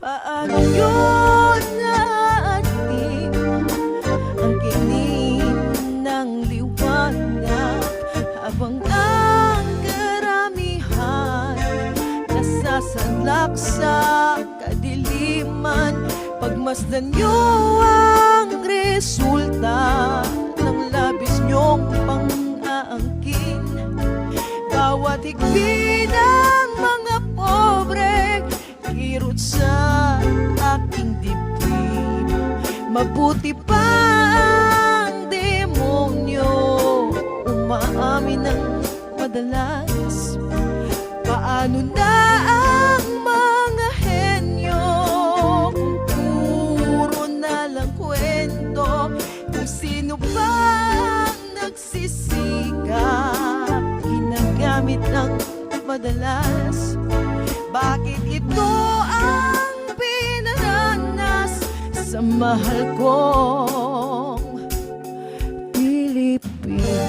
Paano yun naatim ang kinim ng liwanag habang ang karamihan nasasalak sa kadiliman? Pagmasdan nyo ang resulta ng labis nyong pang-aangkin. Bawat higbi ng mga pobre kirot sa aking dibdib. Mabuti pa ang demonyo umaamin ng madalas. Paano na ang mga henyo kung puro na lang kwento? Kung sino ba ang nagsisikap ginagamit ng madalas? Bakit ito ang pinaranas sa mahal kong Pilipinas?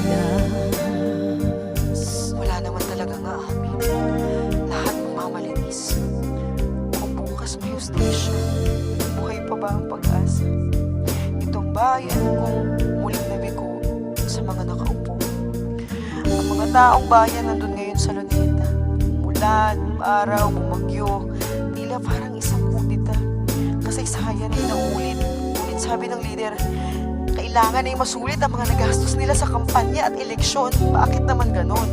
Wala naman talagang aamin. Lahat mamalinis. Kung bukas may hustisya, buhay pa ba ang pag-asa? Itong bayan kong muling nabigo sa mga nakaupo. Ang mga taong bayan nandun ngayon sa Luneta. Umulan, araw, bumagyo, tila parang isang kudita. Kasaysayan ay naulit. Ulit sabi ng leader, kailangan ay masulit ang mga nagastos nila sa kampanya at eleksyon. Bakit naman ganon?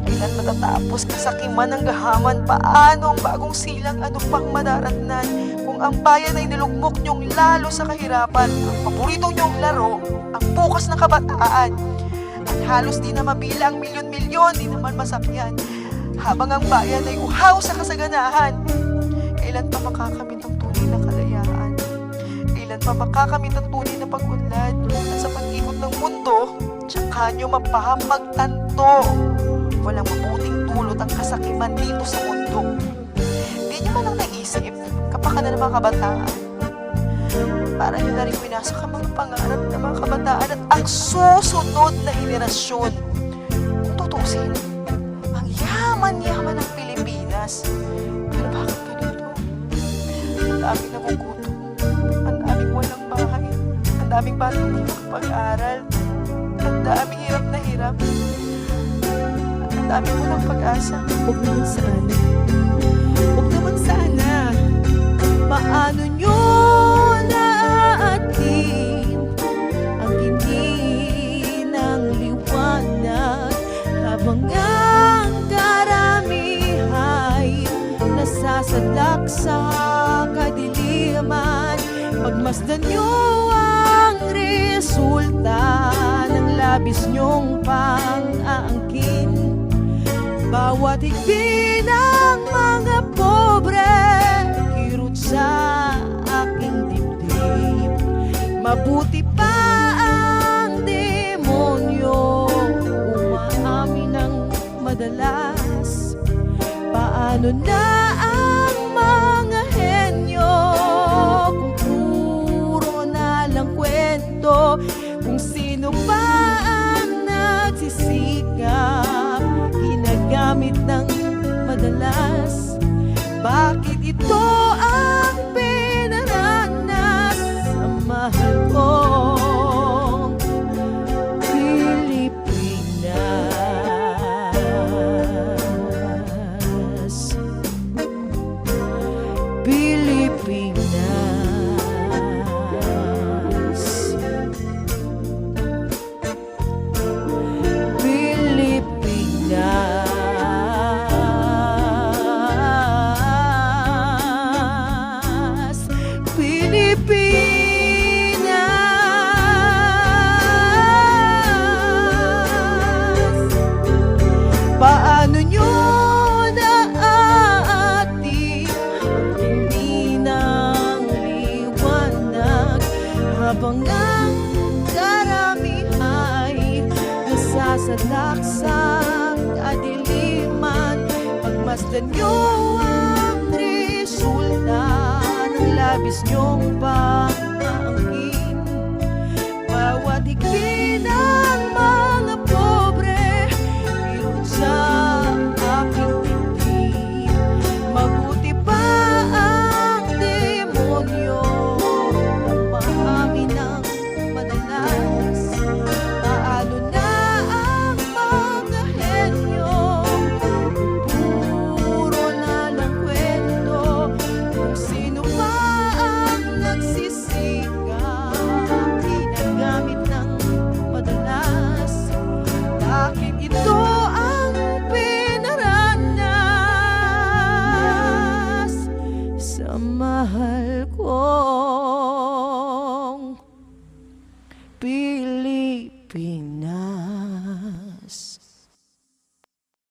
Kailan matatapos kasakiman ng gahaman? Paano ang bagong silang? Ano pang madaratnan? Kung ang bayan ay nilugmok niyong lalo sa kahirapan, ang paborito niyong laro, ang bukas ng kabataan, at halos di na mabilang milyon-milyon, di naman masakyan. Habang ang bayan ay uhaw sa kasaganahan, kailan pa makakamit ang tunay na kalayaan? Kailan pa makakamit ang tunay na pag-unlad? At sa pag-ikot ng mundo, tsaka nyo mapapagtanto. Walang mabuting dulot ang kasakiman dito sa mundo. Di nyo man lang naisip, kapakanan ng mga kabataan. Para nyo na rin pinasok ang mga pangarap ng mga kabataan at ang susunod na henerasyon. Kung tutusin, ang yaman-yaman ng Pilipinas. Pero bakit ganito? Ang daming nagugutom, ang daming walang bahay, ang daming batang hindi makapag-aral, ang daming hirap na hirap, at ang daming walang pag-asa. Huwag naman sana. Huwag naman sana. Paano nyo naatin ang hindi ng liwanag habang ang karamihan nasasadlak sa kadiliman? Pagmasdan nyo ang resulta ng labis nyong pang-aangkin. Bawat higbi ng mga pobre kirot sa aking dibdib. Mabuti pa ang demonyo umaamin ng madalas. Paano na ang mga henyo kung puro na lang kwento? Kung sino pa ang nagsisikap ginagamit ng madalas? Bakit ito ang pinaranas sa mahal kong Pilipinas? Pilipinas. Pilipinas. Paano nyo naaati ang hindi ng liwanag habang ang karamihan nasasadlak sa kadiliman? Pagmasdan nyo ang resulta ng labis nyong pang-aangkin. Bawat higbi ng mga pobre kirot sa aking dibdib. Mabuti pa ang sa mahal ko.